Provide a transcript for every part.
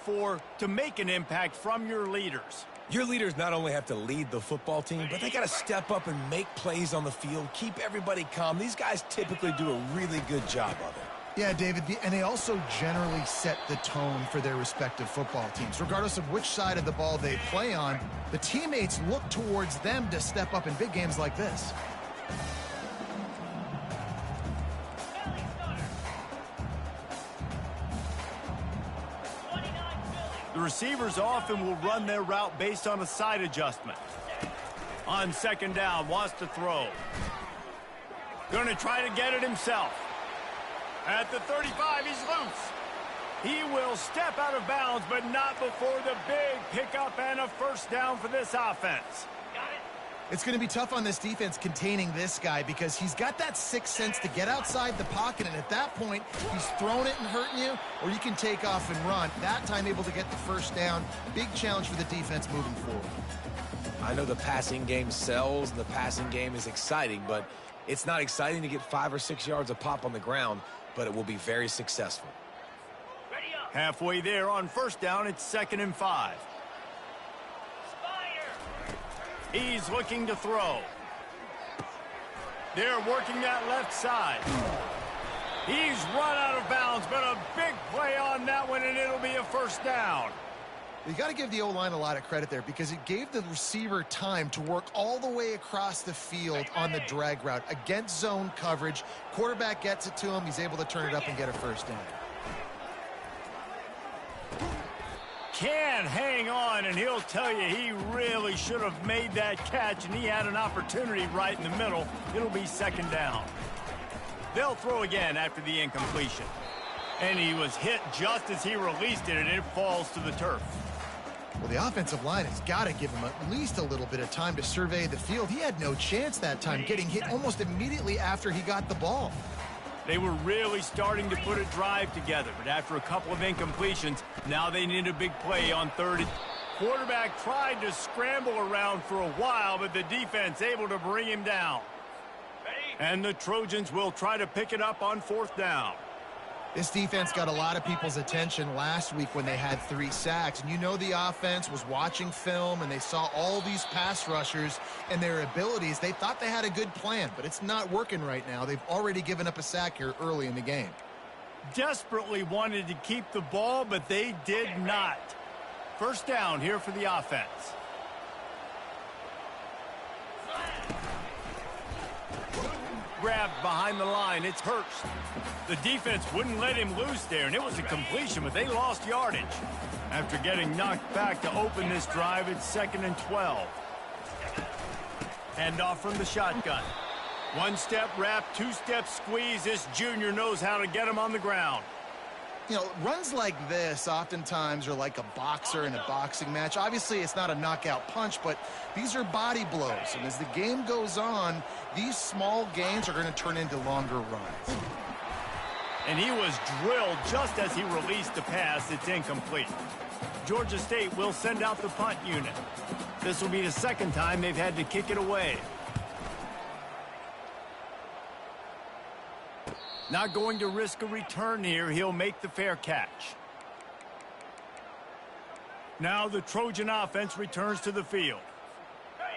for to make an impact from your leaders? Your leaders not only have to lead the football team, but they got to step up and make plays on the field, keep everybody calm. These guys typically do a really good job of it. Yeah, David, and they also generally set the tone for their respective football teams. Regardless of which side of the ball they play on, the teammates look towards them to step up in big games like this. The receivers often will run their route based on a side adjustment. On second down, wants to throw. Going to try to get it himself. At the 35, he's loose. He will step out of bounds, but not before the big pickup and a first down for this offense. It's going to be tough on this defense containing this guy because he's got that sixth sense to get outside the pocket, and at that point, he's throwing it and hurting you, or you can take off and run. That time able to get the first down. Big challenge for the defense moving forward. I know the passing game sells, and the passing game is exciting, but it's not exciting to get 5 or 6 yards of pop on the ground, but it will be very successful. Halfway there on first down, it's 2nd and 5. He's looking to throw. They're working that left side. He's run out of bounds, but a big play on that one, and it'll be a first down. You got to give the O-line a lot of credit there because it gave the receiver time to work all the way across the field on the drag route against zone coverage. Quarterback gets it to him. He's able to turn it up and get a first down. Can hang on, and he'll tell you he really should have made that catch, and he had an opportunity right in the middle. It'll be 2nd down. They'll throw again after the incompletion. And he was hit just as he released it, and it falls to the turf. Well, the offensive line has got to give him at least a little bit of time to survey the field. He had no chance that time, getting hit almost immediately after he got the ball. They were really starting to put a drive together, but after a couple of incompletions, now they need a big play on 3rd. Quarterback tried to scramble around for a while, but the defense able to bring him down. And the Trojans will try to pick it up on 4th down. This defense got a lot of people's attention last week when they had 3 sacks. And you know the offense was watching film, and they saw all these pass rushers and their abilities. They thought they had a good plan, but it's not working right now. They've already given up a sack here early in the game. Desperately wanted to keep the ball, but they did not. First down here for the offense. Grabbed behind the line. It's Hurst. The defense wouldn't let him loose there, and it was a completion, but they lost yardage. After getting knocked back to open this drive, it's 2nd and 12. Hand off from the shotgun. 1-step wrap, 2-step squeeze. This junior knows how to get him on the ground. You know, runs like this oftentimes are like a boxer in a boxing match. Obviously, it's not a knockout punch, but these are body blows. And as the game goes on, these small gains are going to turn into longer runs. And he was drilled just as he released the pass. It's incomplete. Georgia State will send out the punt unit. This will be the 2nd time they've had to kick it away. Not going to risk a return here. He'll make the fair catch. Now the Trojan offense returns to the field.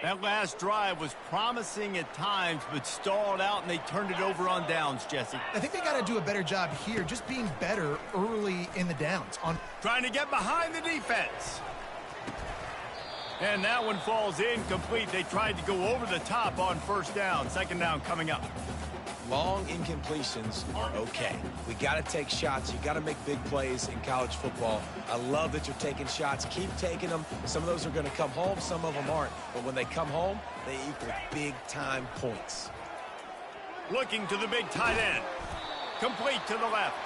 That last drive was promising at times, but stalled out, and they turned it over on downs, Jesse. I think they got to do a better job here, just being better early in the downs. Trying to get behind the defense. And that one falls incomplete. They tried to go over the top on first down. 2nd down coming up. Long incompletions are okay. We got to take shots. You got to make big plays in college football. I love that you're taking shots. Keep taking them. Some of those are going to come home. Some of them aren't. But when they come home, they equal big-time points. Looking to the big tight end. Complete to the left.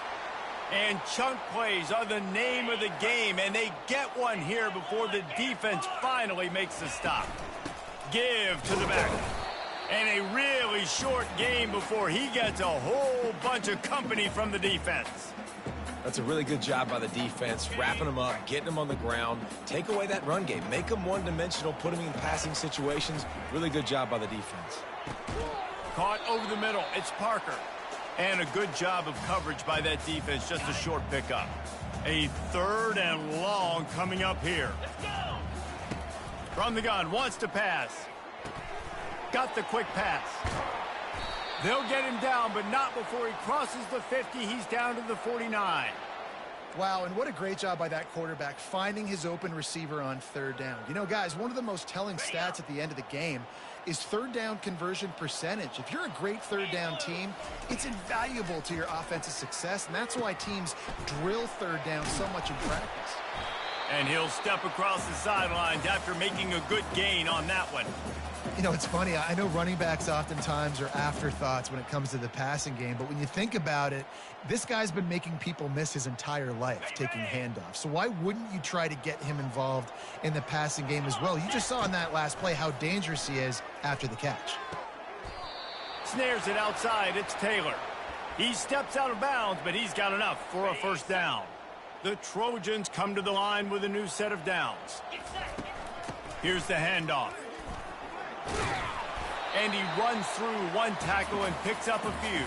And chunk plays are the name of the game, and they get one here before the defense finally makes a stop. Give to the back. And a really short game before he gets a whole bunch of company from the defense. That's a really good job by the defense, wrapping them up, getting them on the ground. Take away that run game. Make them one-dimensional, put them in passing situations. Really good job by the defense. Caught over the middle. It's Parker. And a good job of coverage by that defense. Just a short pickup. A 3rd and long. coming up here. From the gun, wants to pass. Got the quick pass. They'll get him down, but not before he crosses the 50. He's down to the 49. Wow, and what a great job by that quarterback finding his open receiver on third down. You know, guys, one of the most telling stats at the end of the game is third down conversion percentage. If you're a great third down team, it's invaluable to your offensive success, and that's why teams drill third down so much in practice. And he'll step across the sidelines after making a good gain on that one. You know, it's funny. I know running backs oftentimes are afterthoughts when it comes to the passing game, but when you think about it, this guy's been making people miss his entire life taking handoffs. So why wouldn't you try to get him involved in the passing game as well? You just saw in that last play how dangerous he is after the catch. Snares it outside. It's Taylor. He steps out of bounds, but he's got enough for a first down. The Trojans come to the line with a new set of downs. Here's the handoff. And he runs through one tackle and picks up a few.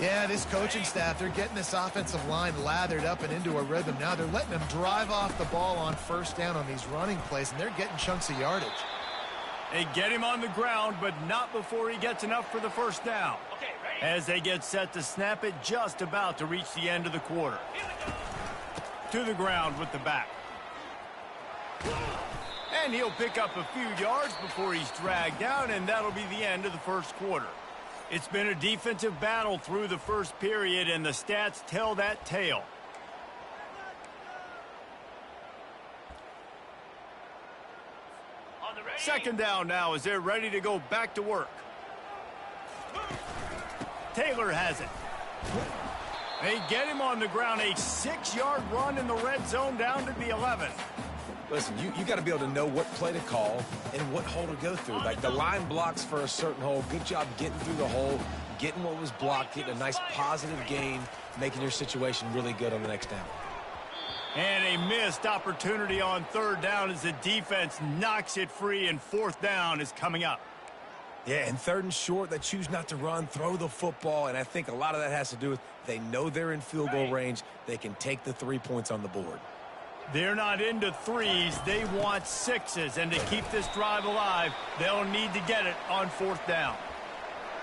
Yeah, this coaching staff, they're getting this offensive line lathered up and into a rhythm now. They're letting them drive off the ball on first down on these running plays, and they're getting chunks of yardage. They get him on the ground, but not before he gets enough for the first down. As they get set to snap it, just about to reach the end of the quarter. To the ground with the back. And he'll pick up a few yards before he's dragged down, and that'll be the end of the first quarter. It's been a defensive battle through the first period, and the stats tell that tale. Second down now as they're ready to go back to work. Taylor has it. They get him on the ground, a 6-yard run in the red zone down to the 11. Listen, you got to be able to know what play to call and what hole to go through. Like the line blocks for a certain hole. Good job getting through the hole, getting what was blocked, getting a nice positive gain, making your situation really good on the next down. And a missed opportunity on third down as the defense knocks it free, and fourth down is coming up. Yeah, and third and short, they choose not to run, throw the football, and I think a lot of that has to do with they know they're in field goal range. They can take the 3 points on the board. They're not into threes. They want sixes, and to keep this drive alive, they'll need to get it on fourth down.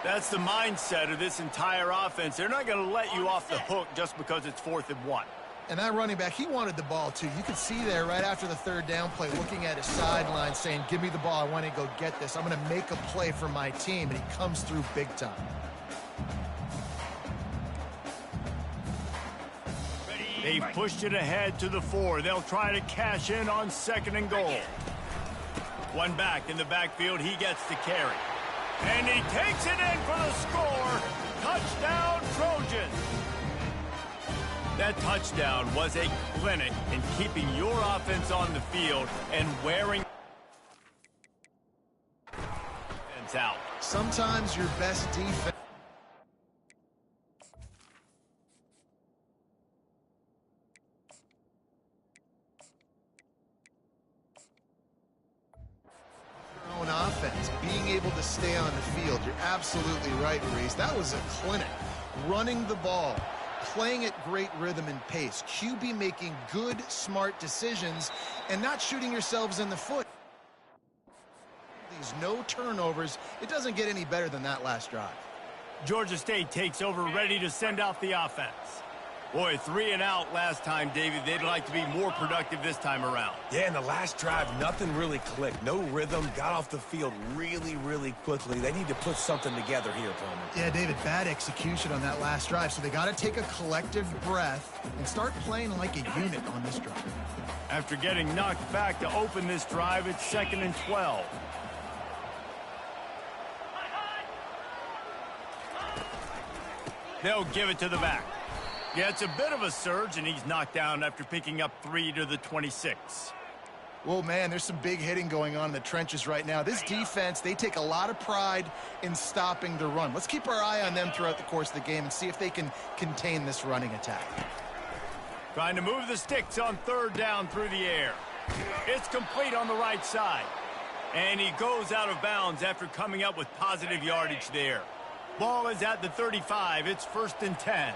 That's the mindset of this entire offense. They're not going to let you off the hook just because it's 4th and 1. And that running back, he wanted the ball, too. You could see there right after the third down play, looking at his sideline, saying, give me the ball. I want to go get this. I'm going to make a play for my team, and he comes through big time. They've pushed it ahead to the 4. They'll try to cash in on 2nd and goal. One back in the backfield. He gets the carry. And he takes it in for the score. Touchdown, Trojans. That touchdown was a clinic in keeping your offense on the field and wearing out. Sometimes your best defense. Your own offense, being able to stay on the field. You're absolutely right, Reese. That was a clinic. Running the ball, playing at great rhythm and pace, QB making good, smart decisions, and not shooting yourselves in the foot. These no turnovers. It doesn't get any better than that last drive. Georgia State takes over, ready to send out the offense. Boy, 3 and out last time, David. They'd like to be more productive this time around. Yeah, in the last drive, nothing really clicked. No rhythm, got off the field really, really quickly. They need to put something together here, Palmer. Yeah, David, bad execution on that last drive, so they got to take a collective breath and start playing like a unit on this drive. After getting knocked back to open this drive, it's 2nd and 12. They'll give it to the back. Yeah, it's a bit of a surge, and he's knocked down after picking up 3 to the 26. Well, man, there's some big hitting going on in the trenches right now. This defense, they take a lot of pride in stopping the run. Let's keep our eye on them throughout the course of the game and see if they can contain this running attack. Trying to move the sticks on third down through the air. It's complete on the right side. And he goes out of bounds after coming up with positive yardage there. Ball is at the 35. It's 1st and 10.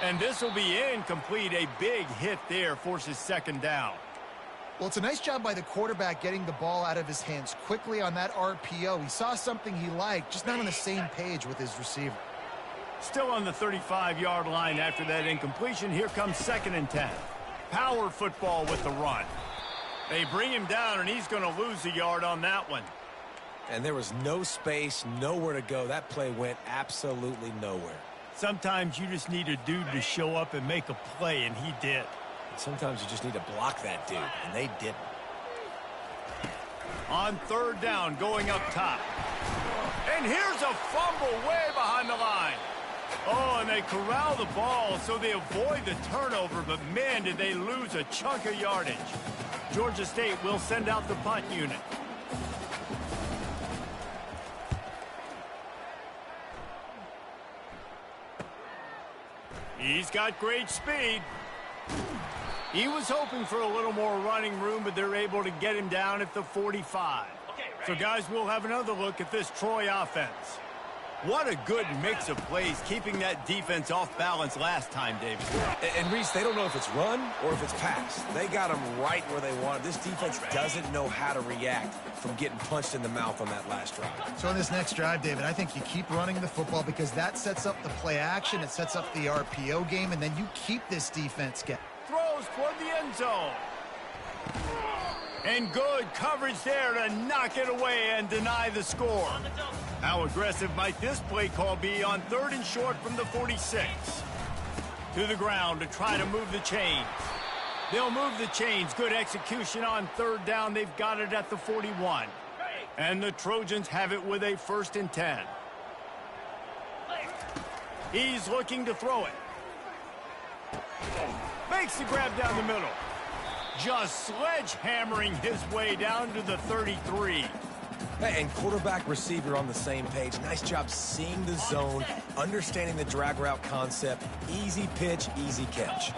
And this will be incomplete. A big hit there forces second down. Well, it's a nice job by the quarterback getting the ball out of his hands quickly on that RPO. He saw something he liked, just not on the same page with his receiver. Still on the 35-yard line after that incompletion. Here comes 2nd and 10. Power football with the run. They bring him down, and he's going to lose a yard on that one. And there was no space, nowhere to go. That play went absolutely nowhere. Sometimes you just need a dude to show up and make a play, and he did. Sometimes you just need to block that dude, and they didn't. On 3rd down, going up top. And here's a fumble way behind the line. Oh, and they corral the ball so they avoid the turnover, but man, did they lose a chunk of yardage. Georgia State will send out the punt unit. He's got great speed. He was hoping for a little more running room, but they're able to get him down at the 45. So, guys, we'll have another look at this Troy offense. What a good mix of plays, keeping that defense off balance last time, David. And Reese, they don't know if it's run or if it's pass. They got them right where they want. This defense doesn't know how to react from getting punched in the mouth on that last drive. So in this next drive, David, I think you keep running the football because that sets up the play action, it sets up the RPO game, and then you keep this defense getting. Throws toward the end zone. And good coverage there to knock it away and deny the score. How aggressive might this play call be on 3rd and short from the 46? To the ground to try to move the chains. They'll move the chains. Good execution on 3rd down. They've got it at the 41. And the Trojans have it with a 1st and 10. He's looking to throw it. Makes the grab down the middle. Just sledgehammering his way down to the 33. Hey, and quarterback receiver on the same page. Nice job seeing the zone, understanding the drag route concept. Easy pitch, easy catch.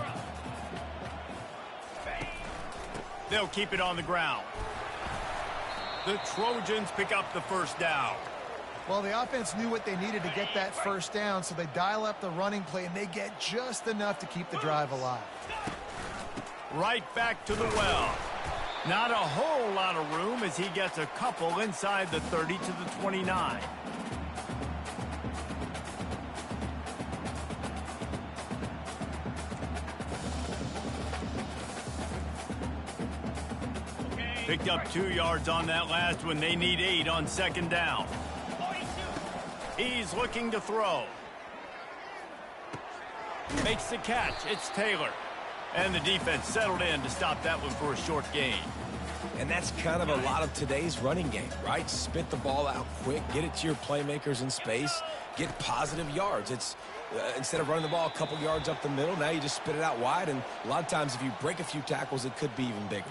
They'll keep it on the ground. The Trojans pick up the 1st down. Well, the offense knew what they needed to get that 1st down, so they dial up the running play, and they get just enough to keep the drive alive. Right back to the well. Not a whole lot of room as he gets a couple inside the 30 to the 29. Picked up 2 yards on that last one. They need 8 on 2nd down. He's looking to throw. Makes the catch. It's Taylor. And the defense settled in to stop that one for a short gain. And that's kind of a lot of today's running game, right? Spit the ball out quick, get it to your playmakers in space, get positive yards. It's instead of running the ball a couple yards up the middle, now you just spit it out wide. And a lot of times if you break a few tackles, it could be even bigger.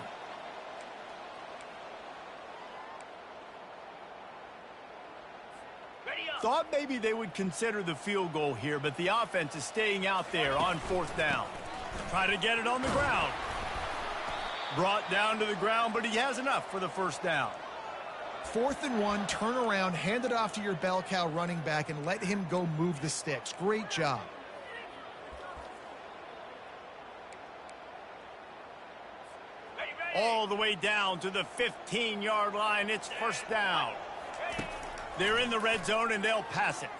Thought maybe they would consider the field goal here, but the offense is staying out there on 4th down. Try to get it on the ground. Brought down to the ground, but he has enough for the 1st down. 4th and 1, turn around, hand it off to your bell cow running back, and let him go move the sticks. Great job. All the way down to the 15-yard line. It's 1st down. They're in the red zone, and they'll pass it.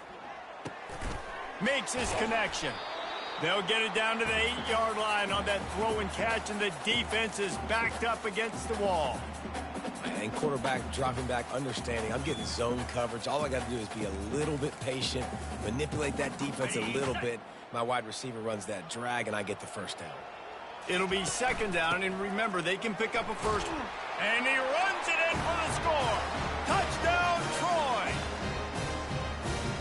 Makes his connection. They'll get it down to the 8-yard line on that throw and catch, and the defense is backed up against the wall. And quarterback dropping back, understanding I'm getting zone coverage. All I got to do is be a little bit patient, manipulate that defense a little bit. My wide receiver runs that drag, and I get the 1st down. It'll be 2nd down, and remember, they can pick up a 1st. And he runs it in for the score. Touchdown, Troy!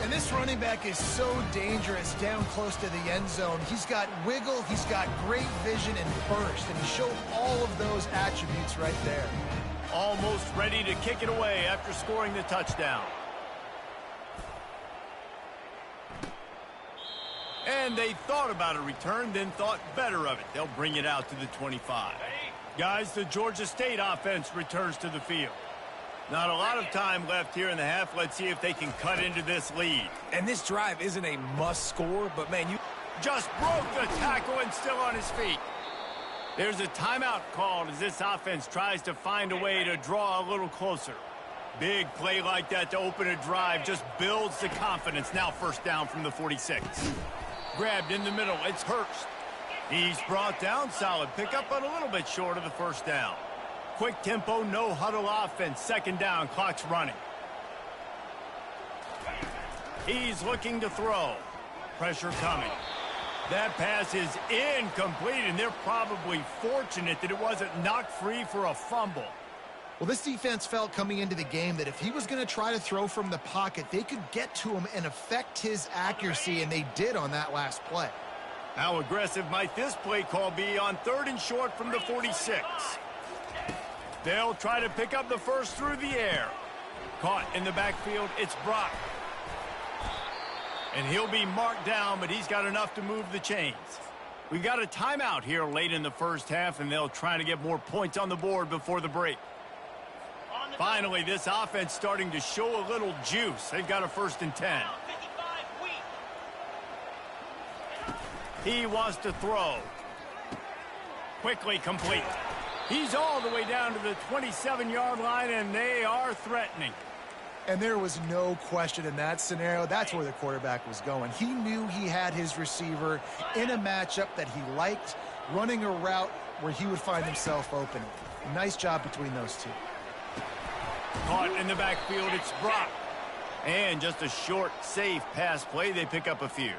And this running back is so dangerous down close to the end zone. He's got wiggle, he's got great vision and burst, and he showed all of those attributes right there. Almost ready to kick it away after scoring the touchdown. And they thought about a return, then thought better of it. They'll bring it out to the 25. Guys, the Georgia State offense returns to the field. Not a lot of time left here in the half. Let's see if they can cut into this lead. And this drive isn't a must score, but man, Just broke the tackle and still on his feet. There's a timeout called as this offense tries to find a way to draw a little closer. Big play like that to open a drive just builds the confidence. Now first down from the 46. Grabbed in the middle. It's Hurst. He's brought down. Solid pickup, but a little bit short of the first down. Quick tempo, no huddle offense. Second down, clock's running. He's looking to throw. Pressure coming. That pass is incomplete, and they're probably fortunate that it wasn't knocked free for a fumble. Well, this defense felt coming into the game that if he was going to try to throw from the pocket, they could get to him and affect his accuracy, and they did on that last play. How aggressive might this play call be on 3rd and short from the 46? They'll try to pick up the first through the air. Caught in the backfield, it's Brock. And he'll be marked down, but he's got enough to move the chains. We've got a timeout here late in the first half, and they'll try to get more points on the board before the break. Finally, this offense starting to show a little juice. They've got a 1st and 10. He wants to throw. Quickly complete. He's all the way down to the 27-yard line, and they are threatening. And there was no question in that scenario. That's where the quarterback was going. He knew he had his receiver in a matchup that he liked, running a route where he would find himself open. Nice job between those two. Caught in the backfield, it's Brock. And just a short, safe pass play, they pick up a few.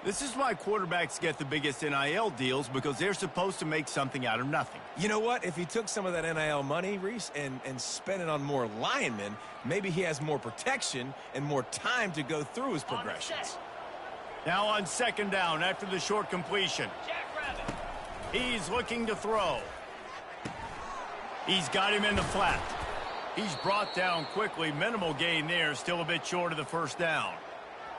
This is why quarterbacks get the biggest NIL deals, because they're supposed to make something out of nothing. You know what? If he took some of that NIL money, Reese, and spent it on more linemen, maybe he has more protection and more time to go through his progressions. Now on 2nd down after the short completion. He's looking to throw. He's got him in the flat. He's brought down quickly. Minimal gain there, still a bit short of the first down.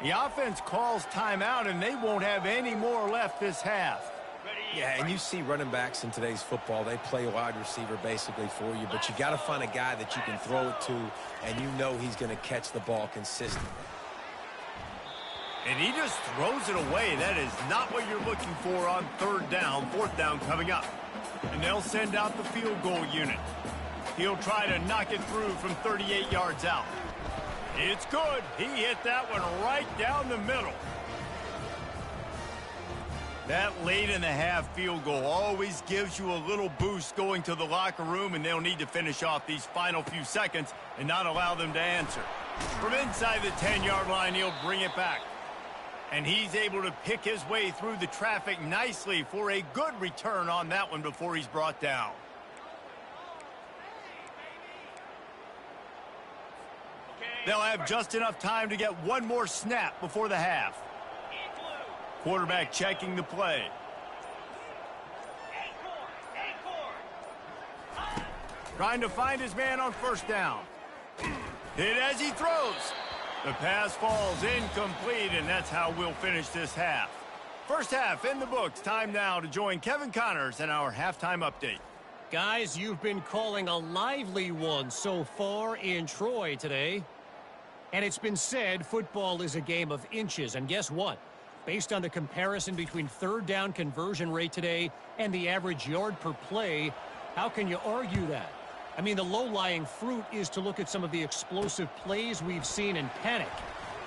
The offense calls timeout, and they won't have any more left this half. Yeah, and you see running backs in today's football, they play wide receiver basically for you, but you got to find a guy that you can throw it to, and you know he's going to catch the ball consistently. And he just throws it away. That is not what you're looking for on 3rd down. 4th down coming up. And they'll send out the field goal unit. He'll try to knock it through from 38 yards out. It's good. He hit that one right down the middle. That late in the half field goal always gives you a little boost going to the locker room, and they'll need to finish off these final few seconds and not allow them to answer. From inside the 10-yard line, he'll bring it back. And he's able to pick his way through the traffic nicely for a good return on that one before he's brought down. They'll have just enough time to get one more snap before the half. Quarterback checking the play. Trying to find his man on 1st down. Hit as he throws. The pass falls incomplete, and that's how we'll finish this half. First half in the books. Time now to join Kevin Connors in our halftime update. Guys, you've been calling a lively one so far in Troy today. And it's been said football is a game of inches. And guess what? Based on the comparison between 3rd down conversion rate today and the average yard per play, how can you argue that? I mean, the low-lying fruit is to look at some of the explosive plays we've seen in panic.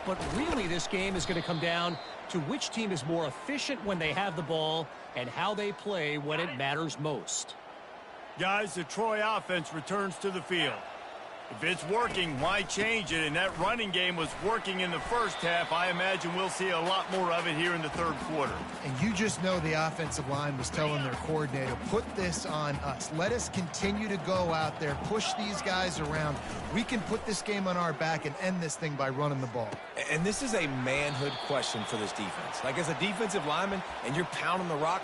But really, this game is going to come down to which team is more efficient when they have the ball and how they play when it matters most. Guys, the Troy offense returns to the field. If it's working, why change it? And that running game was working in the first half. I imagine we'll see a lot more of it here in the 3rd quarter. And you just know the offensive line was telling their coordinator, put this on us. Let us continue to go out there, push these guys around. We can put this game on our back and end this thing by running the ball. And this is a manhood question for this defense. Like, as a defensive lineman, and you're pounding the rock,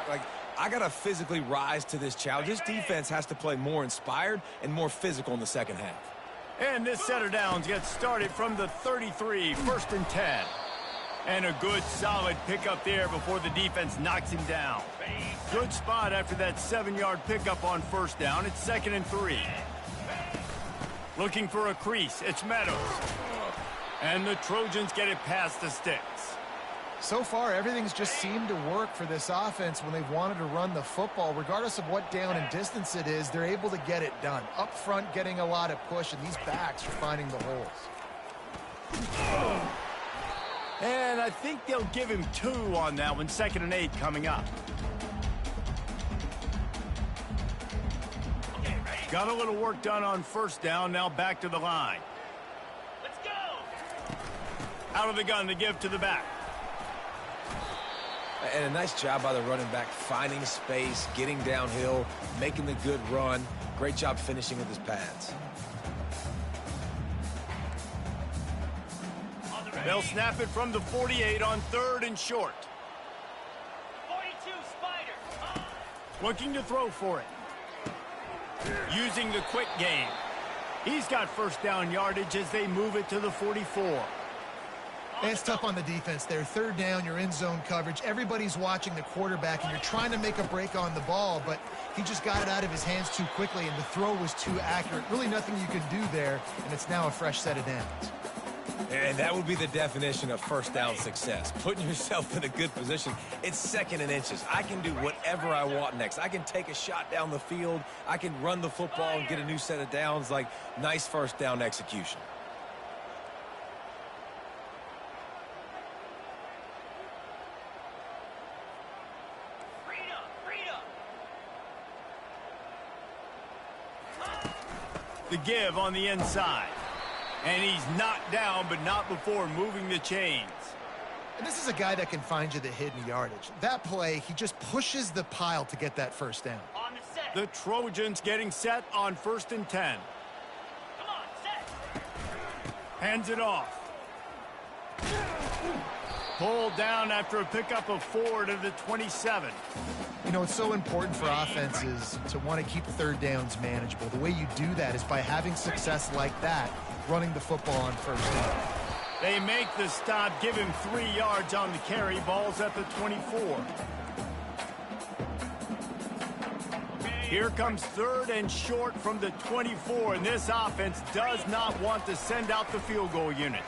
like, I got to physically rise to this challenge. This defense has to play more inspired and more physical in the second half. And this set of downs gets started from the 33, 1st and 10. And a good, solid pickup there before the defense knocks him down. Good spot after that 7-yard pickup on 1st down. It's 2nd and 3. Looking for a crease. It's Meadows. And the Trojans get it past the sticks. So far, everything's just seemed to work for this offense when they've wanted to run the football. Regardless of what down and distance it is, they're able to get it done. Up front, getting a lot of push, and these backs are finding the holes. And I think they'll give him 2 on that one. 2nd and 8 coming up. Got a little work done on 1st down. Now back to the line. Let's go. Out of the gun to give to the back. And a nice job by the running back, finding space, getting downhill, making the good run. Great job finishing with his pads. They'll snap it from the 48 on 3rd and short. 42 Spider. Looking to throw for it. Using the quick game. He's got 1st down yardage as they move it to the 44. And it's tough on the defense there. 3rd down, you're in zone coverage. Everybody's watching the quarterback, and you're trying to make a break on the ball, but he just got it out of his hands too quickly, and the throw was too accurate. Really nothing you can do there, and it's now a fresh set of downs. And that would be the definition of 1st down success. Putting yourself in a good position. It's 2nd and inches. I can do whatever I want next. I can take a shot down the field. I can run the football and get a new set of downs. Like, nice 1st down execution. The give on the inside. And he's knocked down, but not before moving the chains. And this is a guy that can find you the hidden yardage. That play, he just pushes the pile to get that 1st down. On the set. The Trojans getting set on 1st and 10. Come on, set. Hands it off. Pulled down after a pickup of 4 to the 27. You know, it's so important for offenses to want to keep 3rd downs manageable. The way you do that is by having success like that, running the football on 1st down. They make the stop, give him 3 yards on the carry. Ball's at the 24. Here comes 3rd and short from the 24, and this offense does not want to send out the field goal unit.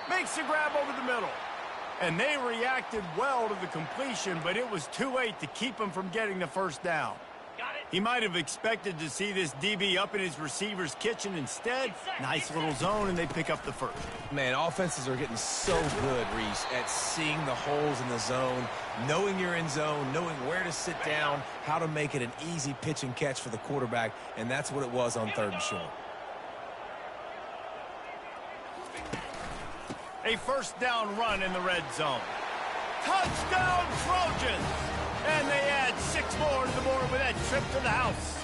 Makes the grab over the middle. And they reacted well to the completion, but it was too late to keep him from getting the 1st down. Got it. He might have expected to see this DB up in his receiver's kitchen. Instead, nice little zone, and they pick up the 1st. Man, offenses are getting so good, Reese, at seeing the holes in the zone, knowing you're in zone, knowing where to sit down, how to make it an easy pitch and catch for the quarterback, and that's what it was on 3rd and short. A 1st down run in the red zone. Touchdown, Trojans! And they add 6 more to the board with that trip to the house.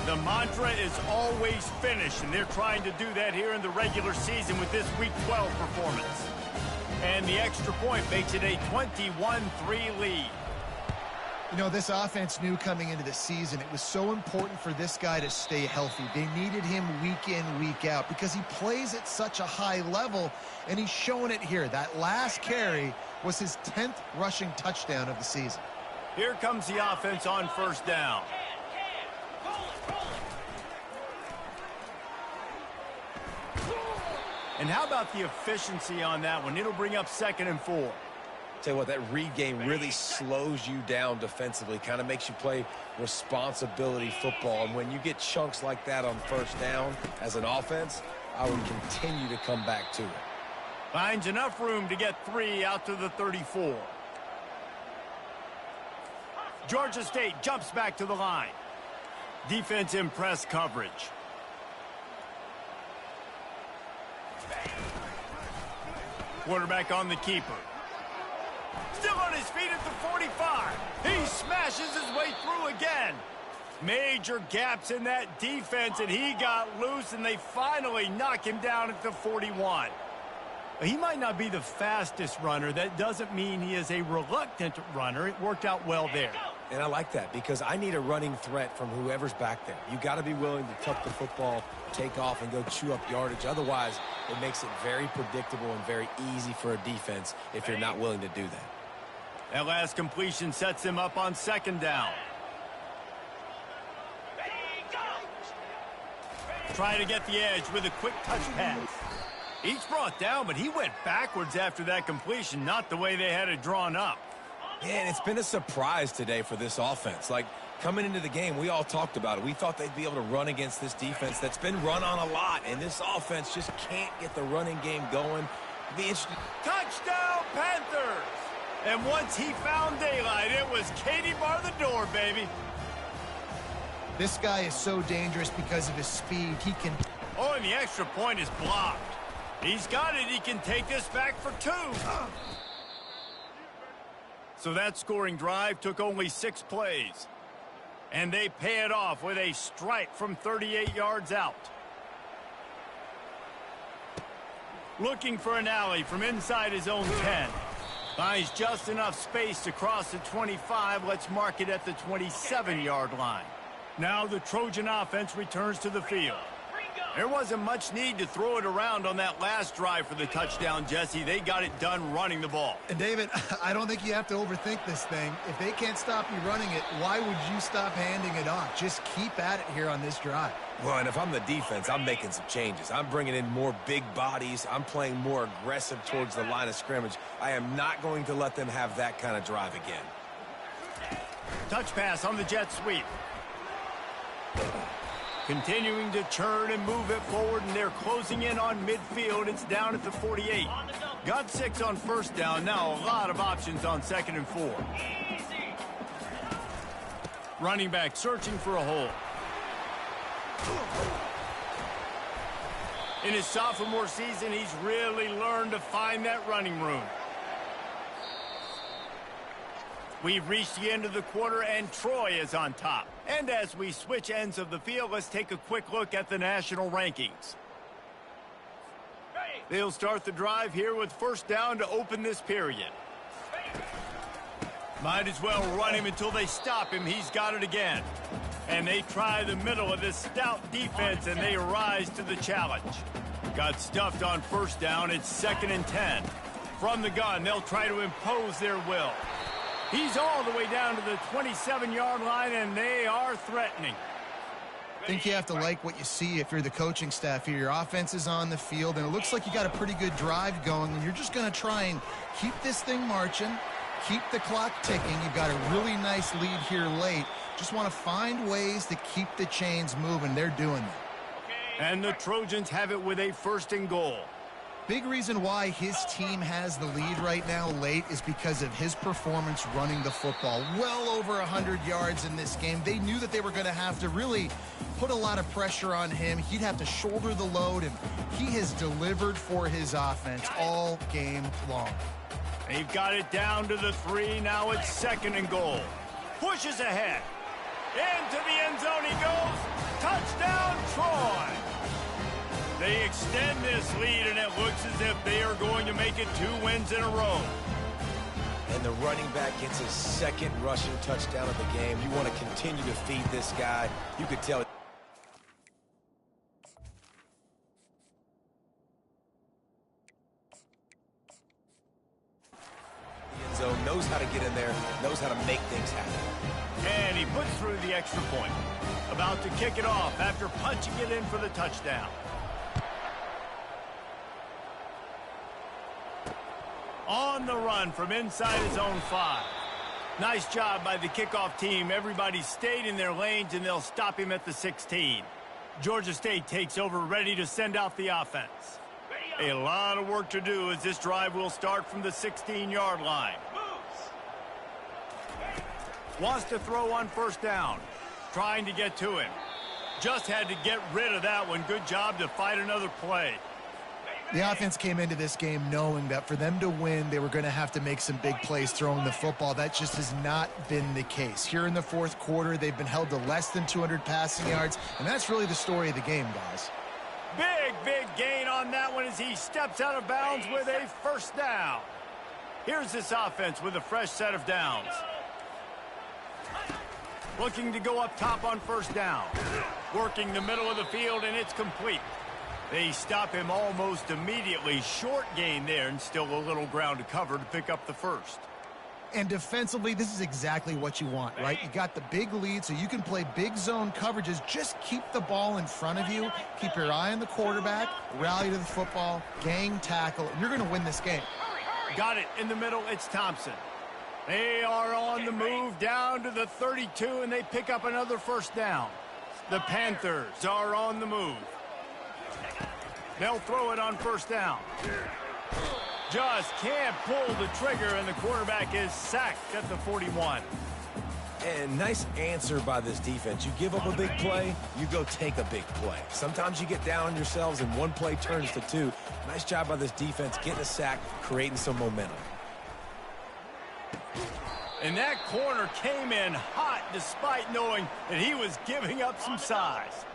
The mantra is always finish, and they're trying to do that here in the regular season with this Week 12 performance. And the extra point makes it a 21-3 lead. You know, this offense knew coming into the season it was so important for this guy to stay healthy. They needed him week in, week out because he plays at such a high level, and he's showing it here. That last carry was his 10th rushing touchdown of the season. Here comes the offense on 1st down. And how about the efficiency on that one? It'll bring up 2nd and 4. Tell you what, that read game really slows you down defensively, kind of makes you play responsibility football. And when you get chunks like that on 1st down as an offense, I would continue to come back to it. Finds enough room to get 3 out to the 34. Georgia State jumps back to the line. Defense in press coverage. Quarterback on the keeper. Still on his feet at the 45. He smashes his way through again. Major gaps in that defense, and he got loose, and they finally knock him down at the 41. He might not be the fastest runner. That doesn't mean he is a reluctant runner. It worked out well there. And I like that because I need a running threat from whoever's back there. You got to be willing to tuck the football, take off, and go chew up yardage. Otherwise, it makes it very predictable and very easy for a defense if you're not willing to do that. That last completion sets him up on 2nd down. Trying to get the edge with a quick touch pass. He's brought down, but he went backwards after that completion, not the way they had it drawn up. Yeah, and it's been a surprise today for this offense. Like, coming into the game, we all talked about it. We thought they'd be able to run against this defense that's been run on a lot, and this offense just can't get the running game going. It'll be interesting. Touchdown, Panthers! And once he found daylight, it was Katie bar the door, baby. This guy is so dangerous because of his speed. He can... Oh, and the extra point is blocked. He's got it. He can take this back for 2. So that scoring drive took only 6 plays. And they pay it off with a strike from 38 yards out. Looking for an alley from inside his own 10. Finds just enough space to cross the 25. Let's mark it at the 27-yard line. Now the Trojan offense returns to the field. There wasn't much need to throw it around on that last drive for the touchdown, Jesse. They got it done running the ball. And, David, I don't think you have to overthink this thing. If they can't stop you running it, why would you stop handing it off? Just keep at it here on this drive. Well, and if I'm the defense, I'm making some changes. I'm bringing in more big bodies. I'm playing more aggressive towards the line of scrimmage. I am not going to let them have that kind of drive again. Touch pass on the jet sweep. Continuing to churn and move it forward, and they're closing in on midfield. It's down at the 48. Got 6 on first down. Now a lot of options on 2nd and 4. Running back searching for a hole. In his sophomore season, he's really learned to find that running room. We've reached the end of the quarter, and Troy is on top. And as we switch ends of the field, let's take a quick look at the national rankings. They'll start the drive here with first down to open this period. Might as well run him until they stop him. He's got it again. And they try the middle of this stout defense, and they rise to the challenge. Got stuffed on first down. It's 2nd and 10. From the gun, they'll try to impose their will. He's all the way down to the 27-yard line, and they are threatening. I think you have to like what you see if you're the coaching staff here. Your offense is on the field, and it looks like you got a pretty good drive going, and you're just going to try and keep this thing marching, keep the clock ticking. You've got a really nice lead here late. Just want to find ways to keep the chains moving. They're doing that. And the Trojans have it with a 1st and goal. Big reason why his team has the lead right now late is because of his performance running the football. Well over 100 yards in this game. They knew that they were going to have to really put a lot of pressure on him. He'd have to shoulder the load, and he has delivered for his offense all game long. They've got it down to the 3. Now it's 2nd and goal. Pushes ahead. Into the end zone he goes. Touchdown, Troy. They extend this lead, and it looks as if they are going to make it 2 wins in a row. And the running back gets his 2nd rushing touchdown of the game. You want to continue to feed this guy. You could tell. The end zone, knows how to get in there, knows how to make things happen. And he puts through the extra point. About to kick it off after punching it in for the touchdown. On the run from inside his own 5. Nice job by the kickoff team. Everybody stayed in their lanes, and they'll stop him at the 16. Georgia State takes over, ready to send out the offense. A lot of work to do as this drive will start from the 16-yard line. Wants to throw on first down. Trying to get to him. Just had to get rid of that one. Good job to fight another play. The offense came into this game knowing that for them to win, they were going to have to make some big plays throwing the football. That just has not been the case. Here in the 4th quarter, they've been held to less than 200 passing yards, and that's really the story of the game, guys. Big gain on that one as he steps out of bounds with a first down. Here's this offense with a fresh set of downs. Looking to go up top on first down. Working the middle of the field, and it's complete. They stop him almost immediately. Short gain there, and still a little ground to cover to pick up the 1st. And defensively, this is exactly what you want, right? You got the big lead, so you can play big zone coverages. Just keep the ball in front of you. Keep your eye on the quarterback. Rally to the football. Gang tackle. You're going to win this game. Got it in the middle. It's Thompson. They are on the move down to the 32, and they pick up another first down. The Panthers are on the move. They'll throw it on first down. Just can't pull the trigger, and the quarterback is sacked at the 41. And nice answer by this defense. You give up a big play, you go take a big play. Sometimes you get down on yourselves and one play turns to two. Nice job by this defense getting a sack, creating some momentum. And that corner came in hot despite knowing that he was giving up some size.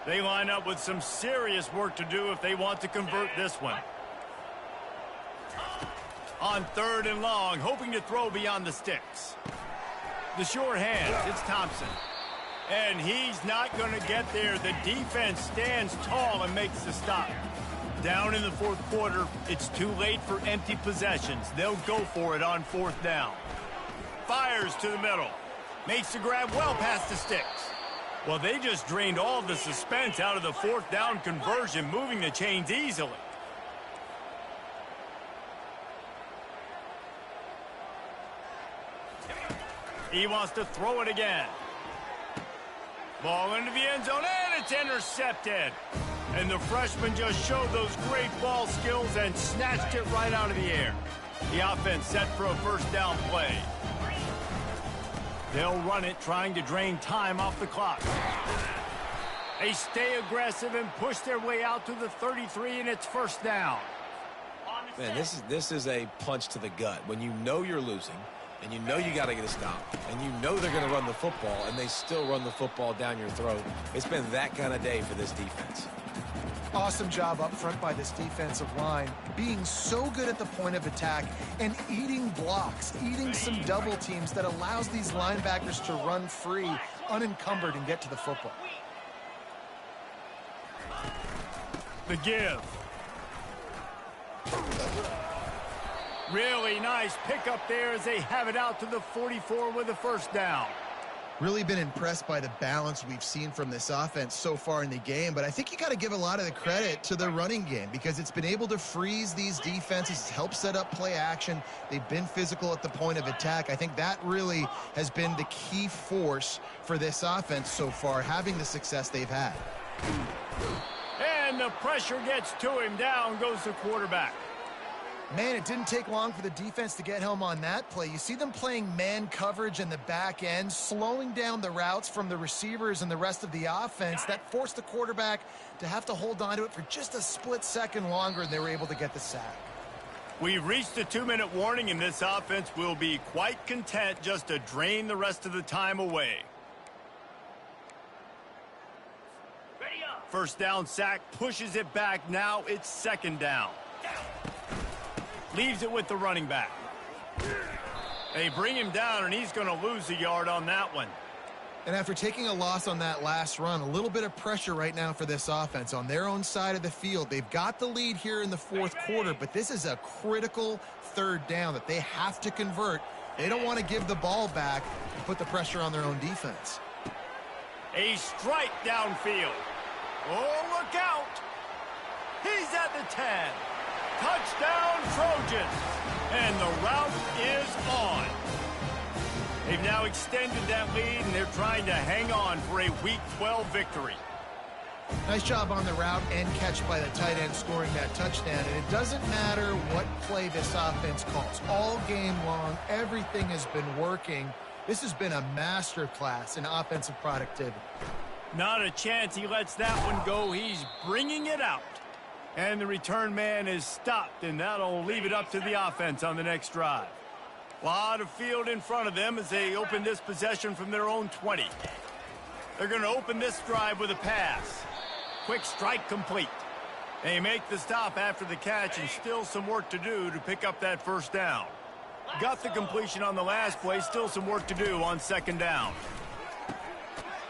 They line up with some serious work to do if they want to convert this one. On 3rd and long, hoping to throw beyond the sticks. The short hand, it's Thompson. And he's not going to get there. The defense stands tall and makes the stop. Down in the 4th quarter, it's too late for empty possessions. They'll go for it on 4th down. Fires to the middle. Makes the grab well past the sticks. Well, they just drained all the suspense out of the 4th down conversion, moving the chains easily. He wants to throw it again. Ball into the end zone, and it's intercepted. And the freshman just showed those great ball skills and snatched it right out of the air. The offense set for a first down play. They'll run it, trying to drain time off the clock. They stay aggressive and push their way out to the 33, and it's first down. Man, this is a punch to the gut. When you know you're losing, and you know you got to get a stop, and you know they're going to run the football, and they still run the football down your throat. It's been that kind of day for this defense. Awesome job up front by this defensive line, being so good at the point of attack and eating blocks, eating some double teams that allows these linebackers to run free, unencumbered, and get to the football. The give. Really nice pickup there as they have it out to the 44 with a first down. Really been impressed by the balance we've seen from this offense so far in the game, but I think you got to give a lot of the credit to the running game because it's been able to freeze these defenses, help set up play action. They've been physical at the point of attack. I think that really has been the key force for this offense so far, having the success they've had. And the pressure gets to him. Down goes the quarterback. Man, it didn't take long for the defense to get home on that play. You see them playing man coverage in the back end, slowing down the routes from the receivers and the rest of the offense. That forced the quarterback to have to hold on to it for just a split second longer, and they were able to get the sack. We've reached a 2-minute warning, and this offense will be quite content just to drain the rest of the time away. First down sack, pushes it back. Now it's second down. Leaves it with the running back. They bring him down, and he's going to lose a yard on that one. And after taking a loss on that last run, a little bit of pressure right now for this offense on their own side of the field. They've got the lead here in the 4th quarter, but this is a critical third down that they have to convert. They don't want to give the ball back and put the pressure on their own defense. A strike downfield. Oh, look out. He's at the 10. Touchdown, Trojans. And the route is on. They've now extended that lead, and they're trying to hang on for a Week 12 victory. Nice job on the route and catch by the tight end scoring that touchdown. And it doesn't matter what play this offense calls. All game long, everything has been working. This has been a masterclass in offensive productivity. Not a chance he lets that one go. He's bringing it out. And the return man is stopped, and that'll leave it up to the offense on the next drive. A lot of field in front of them as they open this possession from their own 20. They're going to open this drive with a pass. Quick strike complete. They make the stop after the catch, and still some work to do to pick up that first down. Got the completion on the last play, still some work to do on second down.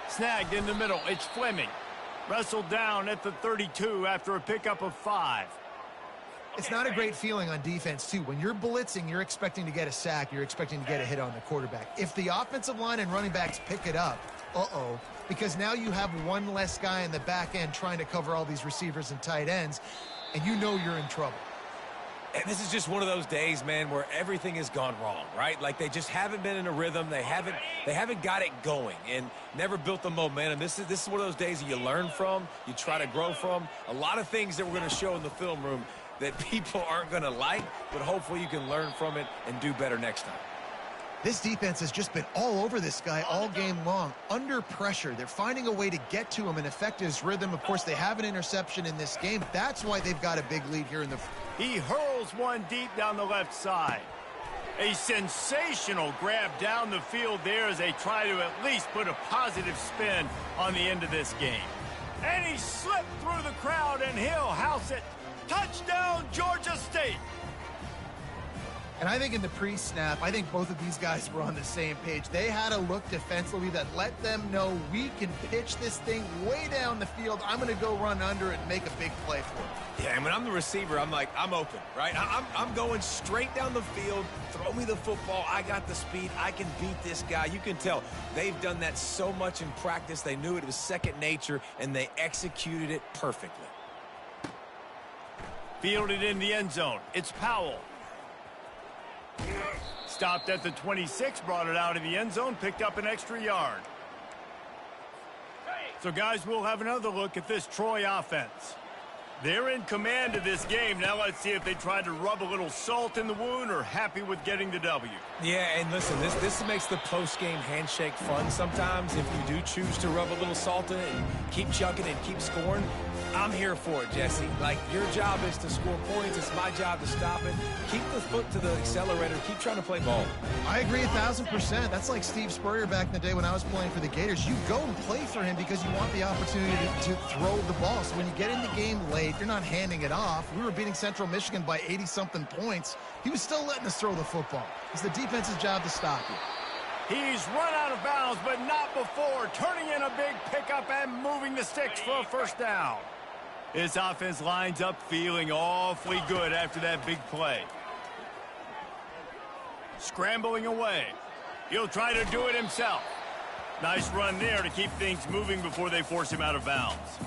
Snagged in the middle, it's Fleming. Wrestled down at the 32 after a pickup of 5. It's not a great feeling on defense, too. When you're blitzing, you're expecting to get a sack. You're expecting to get a hit on the quarterback. If the offensive line and running backs pick it up, because now you have one less guy in the back end trying to cover all these receivers and tight ends, and you know you're in trouble. And this is just one of those days, man, where everything has gone wrong, right? Like they just haven't been in a rhythm. They haven't got it going and never built the momentum. This is one of those days that you learn from, you try to grow from. A lot of things that we're going to show in the film room that people aren't going to like, but hopefully you can learn from it and do better next time. This defense has just been all over this guy all game long, under pressure. They're finding a way to get to him and affect his rhythm. Of course, they have an interception in this game. That's why they've got a big lead here in the... He hurls one deep down the left side. A sensational grab down the field there as they try to at least put a positive spin on the end of this game. And he slipped through the crowd, and he'll house it. Touchdown, Georgia State. And I think in the pre-snap, I think both of these guys were on the same page. They had a look defensively that let them know we can pitch this thing way down the field. I'm going to go run under it and make a big play for it. Yeah, and when I'm the receiver, I'm like, I'm open, right? I'm going straight down the field. Throw me the football. I got the speed. I can beat this guy. You can tell they've done that so much in practice. They knew it was second nature, and they executed it perfectly. Fielded in the end zone. It's Powell. Stopped at the 26, brought it out of the end zone, picked up an extra yard. So, guys, we'll have another look at this Troy offense. They're in command of this game. Now let's see if they tried to rub a little salt in the wound or happy with getting the W. Yeah, and listen, this makes the post-game handshake fun sometimes. If you do choose to rub a little salt in it and keep chucking and keep scoring, I'm here for it, Jesse. Like, your job is to score points. It's my job to stop it. Keep the foot to the accelerator. Keep trying to play ball. I agree 1,000%. That's like Steve Spurrier back in the day when I was playing for the Gators. You go and play for him because you want the opportunity to throw the ball. So when you get in the game late, you're not handing it off. We were beating Central Michigan by 80-something points. He was still letting us throw the football. It's the defense's job to stop you. He's run out of bounds, but not before. Turning in a big pickup and moving the sticks for a first down. His offense lines up feeling awfully good after that big play. Scrambling away. He'll try to do it himself. Nice run there to keep things moving before they force him out of bounds.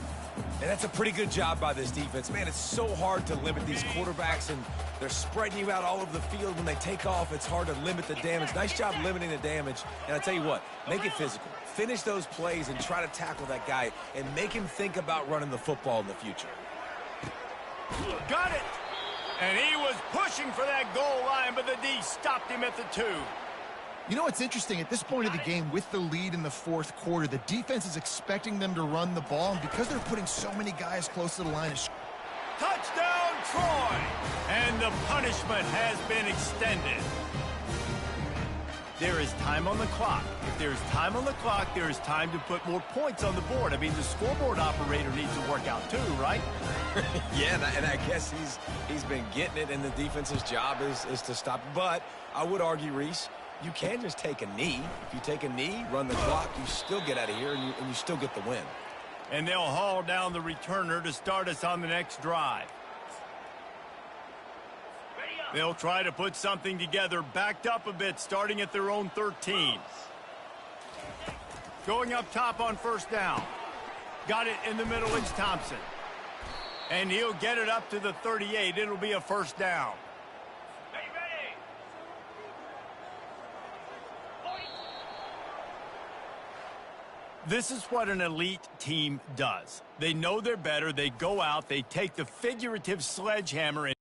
And that's a pretty good job by this defense. Man, it's so hard to limit these quarterbacks, and they're spreading you out all over the field. When they take off, it's hard to limit the damage. Nice job limiting the damage. And I tell you what, make it physical. Finish those plays and try to tackle that guy and make him think about running the football in the future. Got it! And he was pushing for that goal line, but the D stopped him at the 2. You know what's interesting? At this point of the game, with the lead in the fourth quarter, the defense is expecting them to run the ball, and because they're putting so many guys close to the line of touchdown, Troy! And the punishment has been extended. There is time on the clock. If there's time on the clock, there is time to put more points on the board. I mean, the scoreboard operator needs to work out too, right? Yeah, and I guess he's been getting it, and the defense's job is to stop. But I would argue, Reese, you can just take a knee. If you take a knee, run the clock, you still get out of here, and you still get the win. And they'll haul down the returner to start us on the next drive. They'll try to put something together, backed up a bit, starting at their own 13. Going up top on first down. Got it in the middle, it's Thompson. And he'll get it up to the 38. It'll be a first down. This is what an elite team does. They know they're better. They go out. They take the figurative sledgehammer and